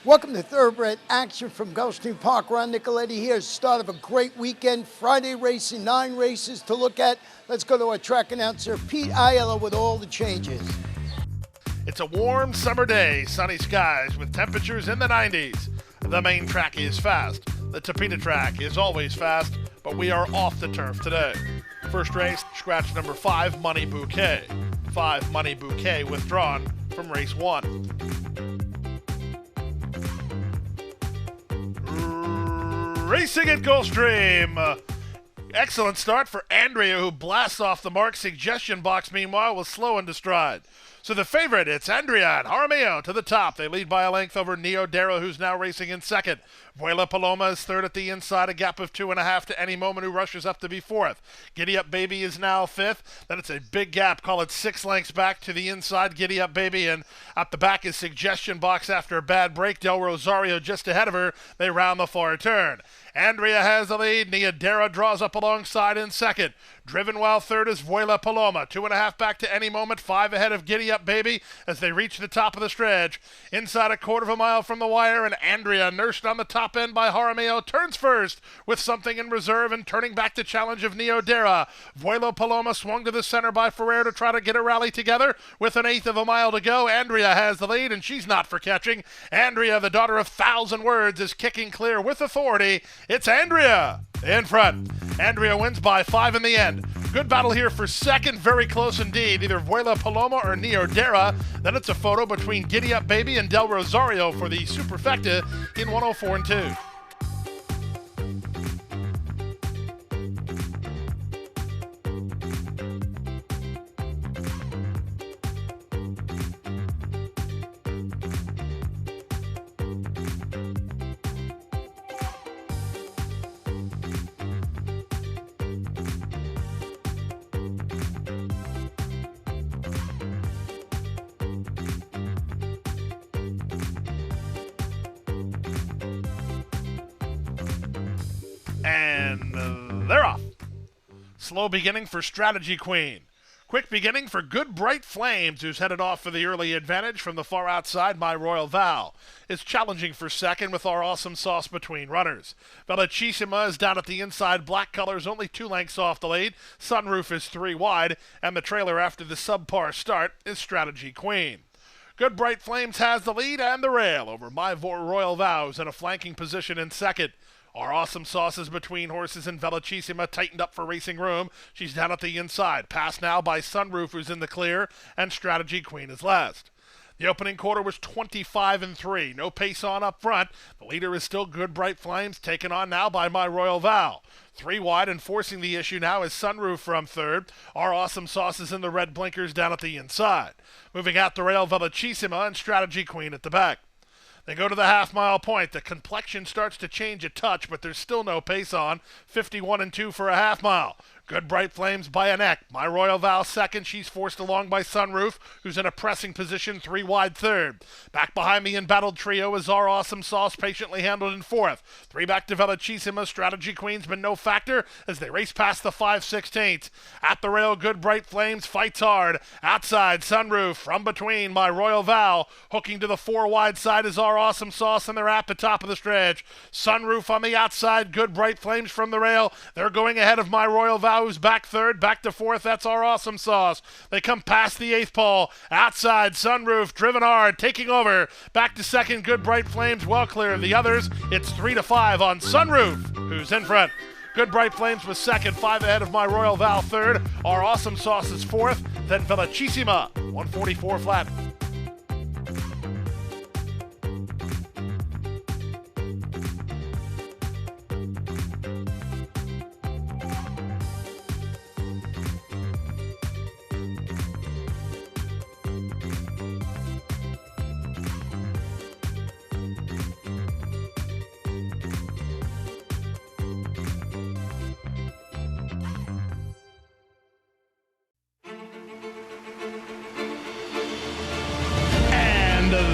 Welcome to Thoroughbred Action from Gulfstream Park. Ron Nicoletti here. Start of a great weekend. Friday racing, 9 races to look at. Let's go to our track announcer, Pete Aiello, with all the changes. It's a warm summer day, sunny skies with temperatures in the 90s. The main track is fast. The Tapeta track is always fast, but we are off the turf today. First race, scratch number 5, Money Bouquet. 5 Money Bouquet withdrawn from race 1. Racing at Gulfstream. Excellent start for Andrea, who blasts off the mark. Suggestion Box, meanwhile, was slow into stride. So the favorite, it's Andrea and Jaramillo to the top. They lead by a length over Neo Dara, who's now racing in second. Vuela Paloma is third at the inside, a gap of 2.5 to Any Moment, who rushes up to be fourth. Giddy Up Baby is now fifth. Then it's a big gap, call it 6 lengths back to the inside. Giddy Up Baby, and at the back is Suggestion Box after a bad break. Del Rosario just ahead of her. They round the far turn. Andrea has the lead. Nia Dara draws up alongside in second. Driven Wild third is Vuela Paloma. 2.5 back to Any Moment. 5 ahead of Giddy Up Baby as they reach the top of the stretch. Inside a quarter of a mile from the wire, and Andrea, nursed on the top end by Jaramillo, turns first with something in reserve and turning back the challenge of Neo Dara. Vuela Paloma swung to the center by Ferrer to try to get a rally together with an 1/8 of a mile to go. Andrea has the lead, and she's not for catching. Andrea, the daughter of 1,000 words, is kicking clear with authority. It's Andrea in front. Andrea wins by 5 in the end. Good battle here for second, very close indeed. Either Vuela Paloma or Neo Dara. Then it's a photo between Giddy Up Baby and Del Rosario for the Superfecta in 104 and 2. And they're off. Slow beginning for Strategy Queen. Quick beginning for Good Bright Flames, who's headed off for the early advantage from the far outside. My Royal Vow is challenging for second with Our Awesome Sauce between runners. Velocissima is down at the inside. Black Colors only 2 lengths off the lead. Sunroof is 3 wide, and the trailer after the subpar start is Strategy Queen. Good Bright Flames has the lead and the rail over My Royal Vows in a flanking position in second. Our Awesome Sauce is between horses, and Velocissima tightened up for racing room. She's down at the inside. Passed now by Sunroof, who's in the clear, and Strategy Queen is last. The opening quarter was 25 and 3. No pace on up front. The leader is still Good Bright Flames, taken on now by My Royal Vow. 3 wide and forcing the issue now is Sunroof from third. Our Awesome Sauce is in the red blinkers down at the inside. Moving out the rail, Velocissima and Strategy Queen at the back. They go to the half-mile point. The complexion starts to change a touch, but there's still no pace on. 51 and 2 for a half-mile. Good Bright Flames by a neck. My Royal Vow second. She's forced along by Sunroof, who's in a pressing position, 3 wide third. Back behind the embattled trio is Our Awesome Sauce, patiently handled in fourth. 3 back to Velocissima. Strategy Queen's been no factor as they race past the 5/16. At the rail, Good Bright Flames fights hard. Outside, Sunroof from between My Royal Vow. Hooking to the 4 wide side is Our Awesome Sauce, and they're at the top of the stretch. Sunroof on the outside. Good Bright Flames from the rail. They're going ahead of My Royal Vow, who's back third, back to fourth. That's Our Awesome Sauce. They come past the 8th pole. Outside, Sunroof, driven hard, taking over. Back to second, Good Bright Flames, well clear of the others. It's 3-5 on Sunroof, who's in front. Good Bright Flames was second, 5 ahead of My Royal Vow third. Our Awesome Sauce is fourth. Then Velocissima, 144 flat.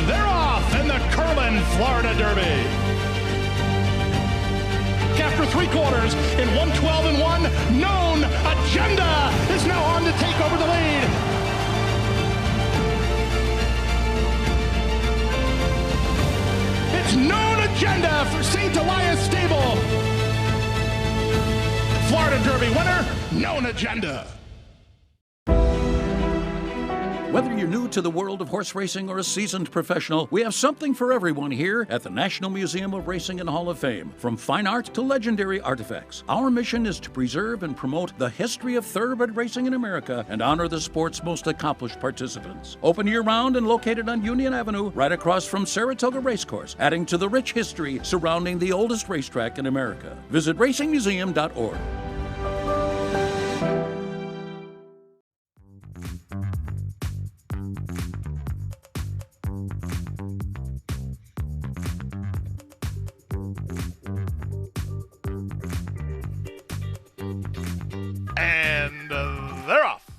They're off in the Curlin Florida Derby. After 3 quarters in 112 and 1, Known Agenda is now on to take over the lead. It's Agenda for St. Elias Stable. Florida Derby winner, Known Agenda. Whether you're new to the world of horse racing or a seasoned professional, we have something for everyone here at the National Museum of Racing and Hall of Fame. From fine art to legendary artifacts, our mission is to preserve and promote the history of thoroughbred racing in America and honor the sport's most accomplished participants. Open year-round and located on Union Avenue, right across from Saratoga Racecourse, adding to the rich history surrounding the oldest racetrack in America. Visit racingmuseum.org. And they're off.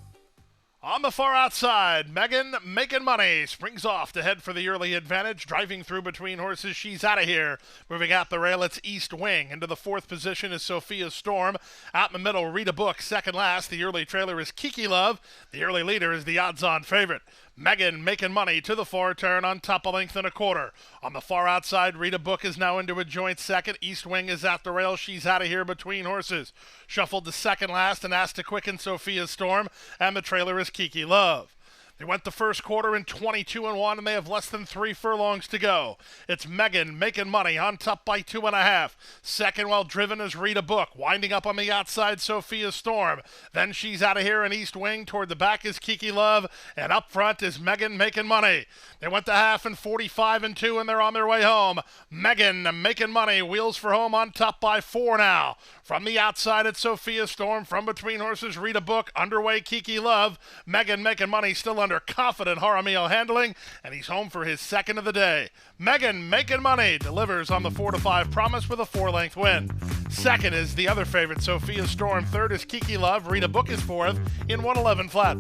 On the far outside, Megan making money springs off to head for the early advantage, driving through between horses. She's out of here. Moving out the rail, it's East Wing. Into the fourth position is Sophia Storm. Out in the middle, Rita Book, second last. The early trailer is Kiki Love. The early leader is the odds-on favorite. Megan making money to the far turn on top, a length and a quarter. On the far outside, Rita Book is now into a joint second. East Wing is at the rail. She's out of here between horses. Shuffled to second last and asked to quicken Sophia Storm. And the trailer is Kiki Love. They went the first quarter in 22-1, and they have less than 3 furlongs to go. It's Megan making money on top by 2.5. Second, well driven, is Rita Book. Winding up on the outside, Sophia Storm. Then she's out of here in East Wing. Toward the back is Kiki Love, and up front is Megan making money. They went the half in 45-2, and they're on their way home. Megan making money, wheels for home on top by 4 now. From the outside, it's Sophia Storm. From between horses, Rita Book. Underway, Kiki Love. Megan making money, still under confident Jaramillo handling, and he's home for his second of the day. Megan making money delivers on the 4-5 promise with a 4-length win. Second is the other favorite, Sophia Storm. Third is Kiki Love. Rita Book is fourth in 111 flat.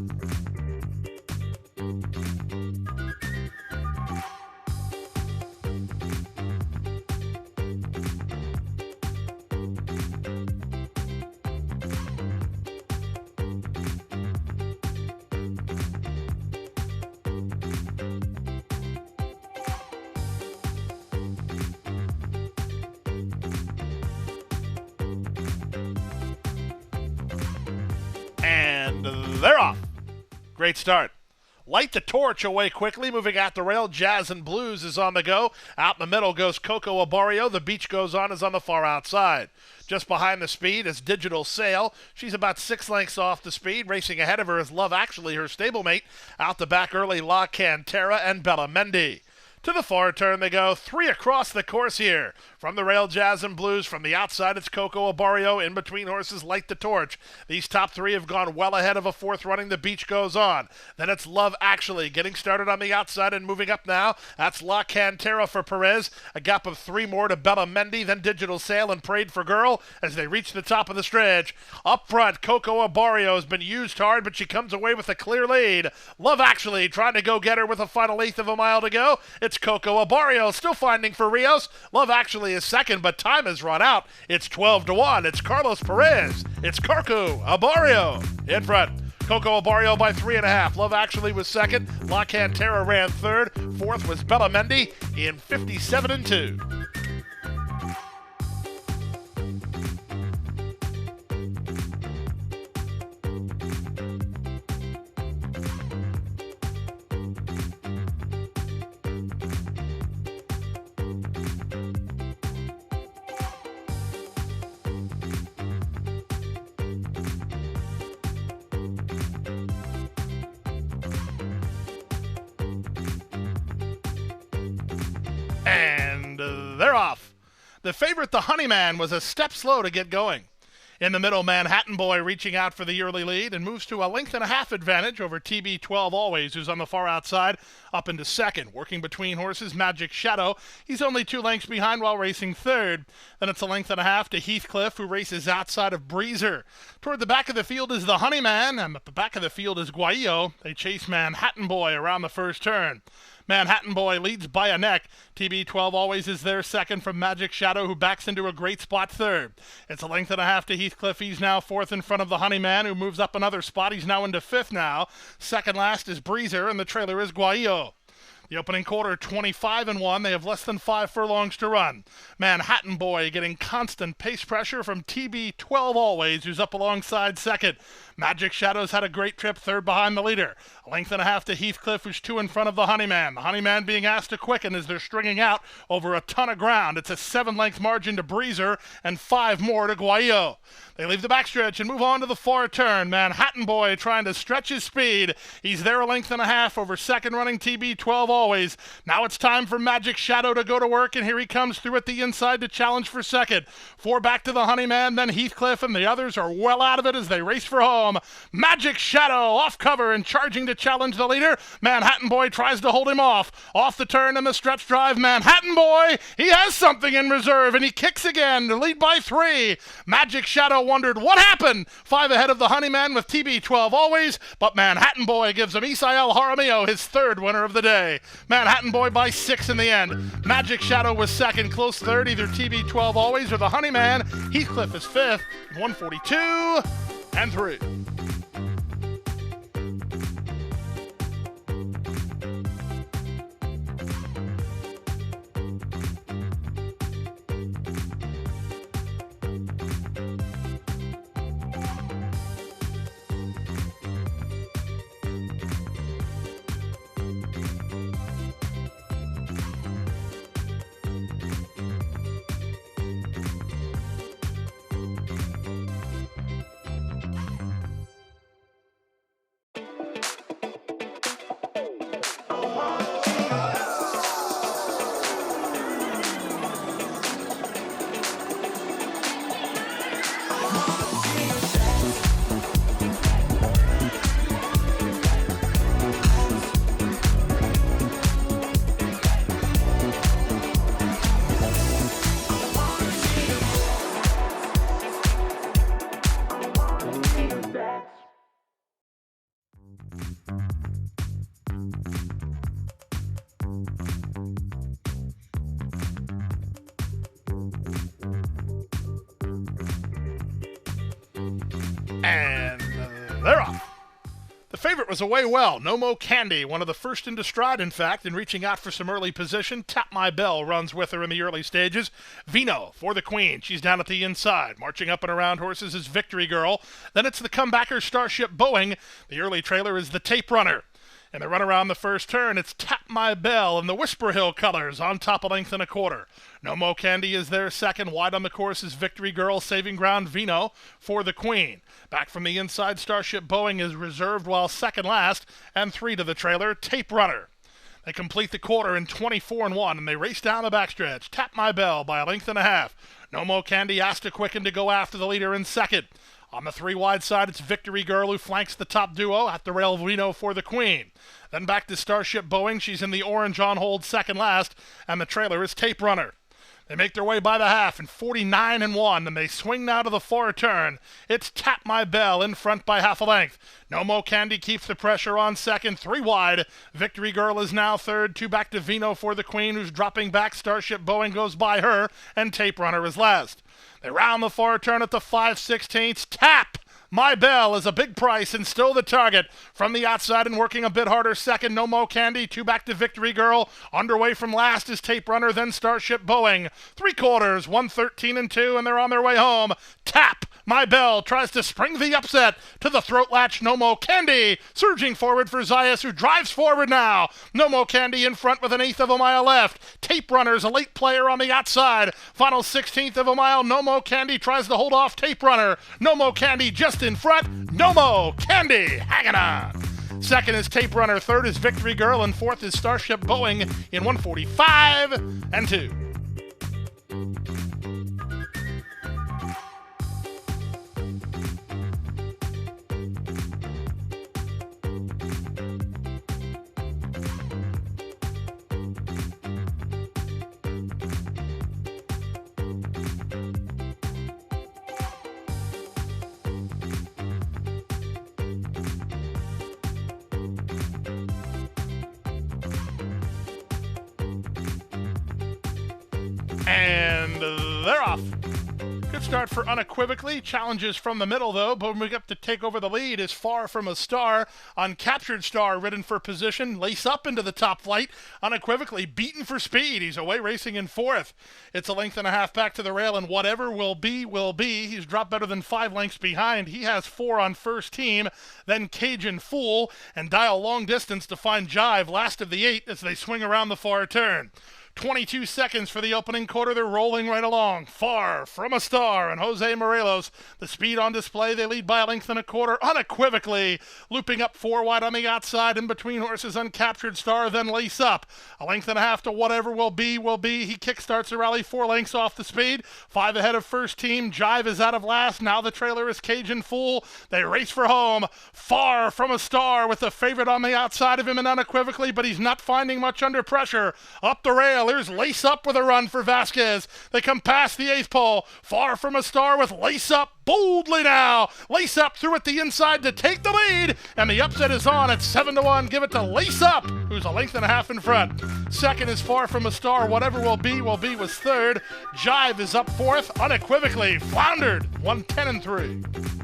And they're off. Great start. Light the torch away quickly, moving out the rail. Jazz and Blues is on the go. Out in the middle goes Coco Abario. The Beach Goes On is on the far outside. Just behind the speed is Digital Sail. She's about 6 lengths off the speed. Racing ahead of her is Love Actually, her stablemate. Out the back early, La Cantera and Bella Mendy. To the far turn they go, 3 across the course here. From the rail, Jazz and Blues. From the outside, it's Coco Abario. In between horses, Light the Torch. These top 3 have gone well ahead of a fourth running. The Beach Goes On. Then it's Love Actually getting started on the outside and moving up now. That's La Cantera for Perez. A gap of 3 more to Bella Mendy. Then Digital Sail and Prayed for Girl as they reach the top of the stretch. Up front, Coco Abario has been used hard, but she comes away with a clear lead. Love Actually trying to go get her with a final 1/8 of a mile to go. It's Coco Abario still finding for Rios. Love Actually is second, but time has run out. It's 12-1. It's Carlos Perez. It's Coco Abario in front. Coco Abario by 3.5. Love Actually was second. La Cantera ran third. Fourth was Bella Mendy in 57-2. And they're off. The favorite, the Honeyman, was a step slow to get going. In the middle, Manhattan Boy reaching out for the early lead and moves to a 1.5 advantage over TB12 Always, who's on the far outside, up into second. Working between horses, Magic Shadow. He's only 2 lengths behind while racing third. Then it's a 1.5 to Heathcliff, who races outside of Breezer. Toward the back of the field is the Honeyman, and at the back of the field is Guaillo. They chase Manhattan Boy around the first turn. Manhattan Boy leads by a neck. TB12 Always is there second from Magic Shadow, who backs into a great spot third. It's a 1.5 to Heathcliff. He's now fourth in front of the Honeyman, who moves up another spot. He's now into fifth now. Second last is Breezer, and the trailer is Guaillo. The opening quarter, 25-1. They have less than 5 furlongs to run. Manhattan Boy getting constant pace pressure from TB12 Always, who's up alongside second. Magic Shadow's had a great trip, third behind the leader. A length and a half to Heathcliff, who's 2 in front of the Honeyman. The Honeyman being asked to quicken as they're stringing out over a ton of ground. It's a 7-length margin to Breezer and 5 more to Guayo. They leave the backstretch and move on to the far turn. Manhattan Boy trying to stretch his speed. He's there a length and a half over second running TB12 Always. Now it's time for Magic Shadow to go to work, and here he comes through at the inside to challenge for second. 4 back to the Honeyman, then Heathcliff, and the others are well out of it as they race for home. Magic Shadow off cover and charging to challenge the leader. Manhattan Boy tries to hold him off. Off the turn and the stretch drive. Manhattan Boy, he has something in reserve, and he kicks again to lead by 3. Magic Shadow wondered what happened. 5 ahead of the Honeyman with TB12 Always, but Manhattan Boy gives him Isael Jaramillo his 3rd winner of the day. Manhattan Boy by 6 in the end. Magic Shadow was second, close third, either TB12 Always or the Honeyman. Heathcliff is 5th, 142-3. And they're off. The favorite was away well. No Mo Candy, one of the first into stride, in fact, in reaching out for some early position. Tap My Bell runs with her in the early stages. Vino for the Queen. She's down at the inside. Marching up and around horses is Victory Girl. Then it's the comebacker Starship Boeing. The early trailer is the Tape Runner. In the run around the first turn, it's Tap My Bell in the Whisper Hill colors on top a length and a quarter. No Mo Candy is there second. Wide on the course is Victory Girl, saving ground Vino for the Queen. Back from the inside, Starship Boeing is reserved while second last, and 3 to the trailer, Tape Runner. They complete the quarter in 24-1, and they race down the backstretch. Tap My Bell by a length and a half. No Mo Candy asked to quicken to go after the leader in second. On the 3 wide side, it's Victory Girl who flanks the top duo at the rail Vino for the Queen. Then back to Starship Boeing. She's in the orange on hold second last, and the trailer is Tape Runner. They make their way by the half in 49-1, and they swing now to the far turn. It's Tap My Bell in front by half a length. No Mo Candy keeps the pressure on second, 3 wide. Victory Girl is now third, 2 back to Vino for the Queen, who's dropping back. Starship Boeing goes by her, and Tape Runner is last. They round the far turn at the 5/16. Tap My Bell is a big price and still the target. From the outside and working a bit harder second, No Mo Candy. 2 back to Victory Girl. Underway from last is Tape Runner, then Starship Boeing. 3 quarters, 113-2, and they're on their way home. Tap My Bell tries to spring the upset to the throat latch. No Mo Candy surging forward for Zayas, who drives forward now. No Mo Candy in front with 1/8 of a mile left. Tape Runner's a late player on the outside. Final 1/16 of a mile. No Mo Candy tries to hold off Tape Runner. No Mo Candy just in front. No Mo Candy hanging on. Second is Tape Runner. Third is Victory Girl. And fourth is Starship Boeing in 145-2. And they're off. Good start for Unequivocally. Challenges from the middle, though. Moving up to take over the lead is Far From a Star. Uncaptured Star ridden for position. Lace up into the top flight. Unequivocally beaten for speed. He's away racing in fourth. It's a length and a half back to the rail, and whatever will be, will be. He's dropped better than 5 lengths behind. He has 4 on first team. Then Cajun Fool and Dial Long Distance to find Jive, last of the 8 as they swing around the far turn. 22 seconds for the opening quarter. They're rolling right along. Far From a Star and Jose Morelos. The speed on display. They lead by a length and a quarter. Unequivocally looping up 4 wide on the outside. In between horses, Uncaptured Star, then Lace Up. A length and a half to whatever will be, will be. He kickstarts the rally 4 lengths off the speed. 5 ahead of first team. Jive is out of last. Now the trailer is Cajun Fool. They race for home. Far From a Star with the favorite on the outside of him and Unequivocally, but he's not finding much under pressure. Up the rail. Here's Lace Up with a run for Vasquez. They come past the 8th pole. Far From a Star with Lace Up boldly now. Lace Up through at the inside to take the lead, and the upset is on at 7-1. Give it to Lace Up, who's a length and a half in front. Second is Far From a Star. Whatever will be, was third. Jive is up fourth. Unequivocally floundered. 110-3.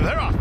They're off.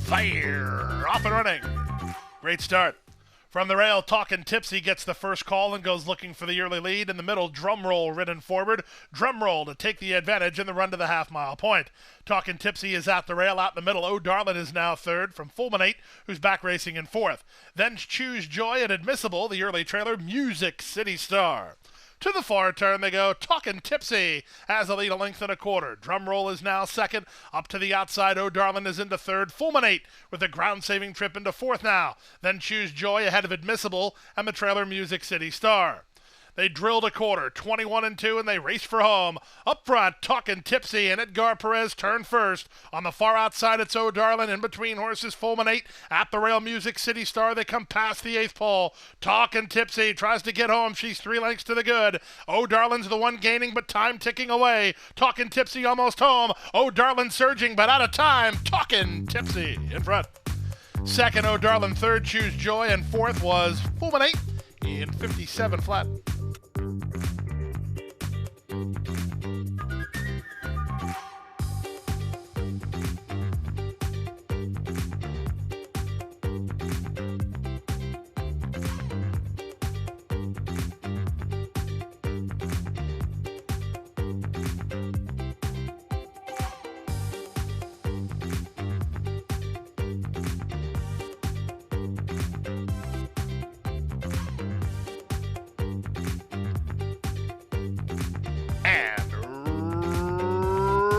Fire! Off and running. Great start. From the rail, Talkin' Tipsy gets the first call and goes looking for the early lead. In the middle, Drumroll ridden forward. Drumroll to take the advantage in the run to the half-mile point. Talkin' Tipsy is at the rail. Out in the middle, Oh Darlin' is now third from Fulminate, who's back racing in fourth. Then Choose Joy and Admissible, the early trailer, Music City Star. To the far turn they go. Talkin' Tipsy has a lead a length and a quarter. Drumroll is now second. Up to the outside, Oh Darlin' is into third. Fulminate with a ground-saving trip into fourth now. Then Choose Joy ahead of Admissible and the trailer Music City Star. They drilled a quarter, 21-2, and they race for home. Up front, Talkin' Tipsy and Edgar Perez turn first. On the far outside, it's Oh Darlin'. In between horses, Fulminate. At the rail, Music City Star. They come past the 8th pole. Talkin' Tipsy tries to get home. She's 3 lengths to the good. Oh Darlin's the one gaining, but time ticking away. Talkin' Tipsy almost home. Oh Darlin surging, but out of time. Talkin' Tipsy in front. Second, Oh Darlin. Third, Choose Joy. And fourth was Fulminate in 57 flat.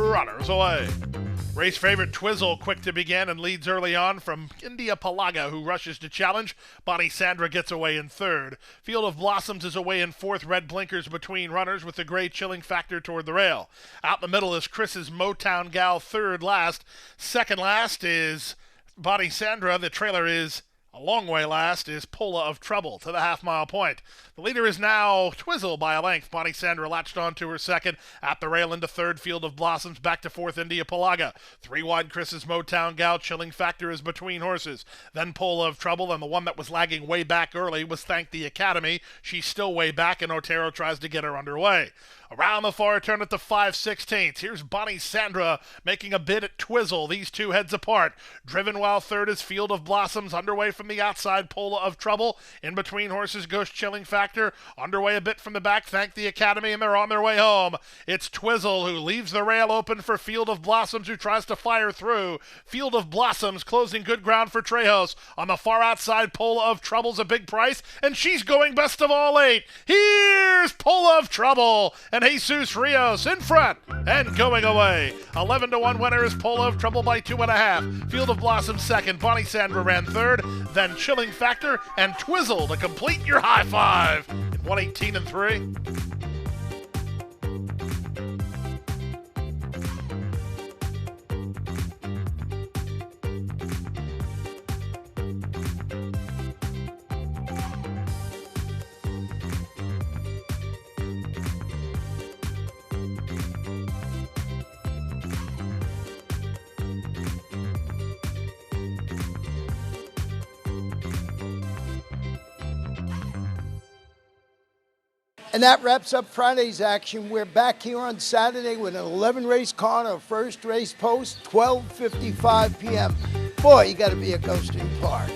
Runners away. Race favorite Twizzle quick to begin and leads early on from India Palaga, who rushes to challenge. Bonnie Sandra gets away in third. Field of Blossoms is away in fourth. Red blinkers between runners with the gray chilling factor toward the rail. Out in the middle is Chris's Motown Gal third last. Second last is Bonnie Sandra. The trailer is a long way last is Pola of Trouble to the half-mile point. The leader is now Twizzle by a length. Bonnie Sandra latched on to her second. At the rail into third, Field of Blossoms. Back to fourth, India Palaga. 3 wide, Chris's Motown Gal. Chilling factor is between horses. Then Pola of Trouble, and the one that was lagging way back early was Thank the Academy. She's still way back, and Otero tries to get her underway. Around the far turn at the 5/16. Here's Bonnie Sandra making a bid at Twizzle. These two heads apart. Driven while third is Field of Blossoms. Underway from the outside, Pola of Trouble. In between horses goes Chilling Factor. Underway a bit from the back, Thank the Academy, and they're on their way home. It's Twizzle who leaves the rail open for Field of Blossoms, who tries to fire through. Field of Blossoms closing good ground for Trejos. On the far outside, Pola of Trouble's a big price, and she's going best of all 8. Here's Pola of Trouble, and Jesus Rios in front and going away. 11-1 winner is Pola of Trouble by 2.5. Field of Blossoms second. Bonnie Sandra ran third. Then Chilling Factor and Twizzle to complete your high five in 118-3. And that wraps up Friday's action. We're back here on Saturday with an 11-race card, our first race post, 12:55 p.m. Boy, you got to be at Gulfstream Park.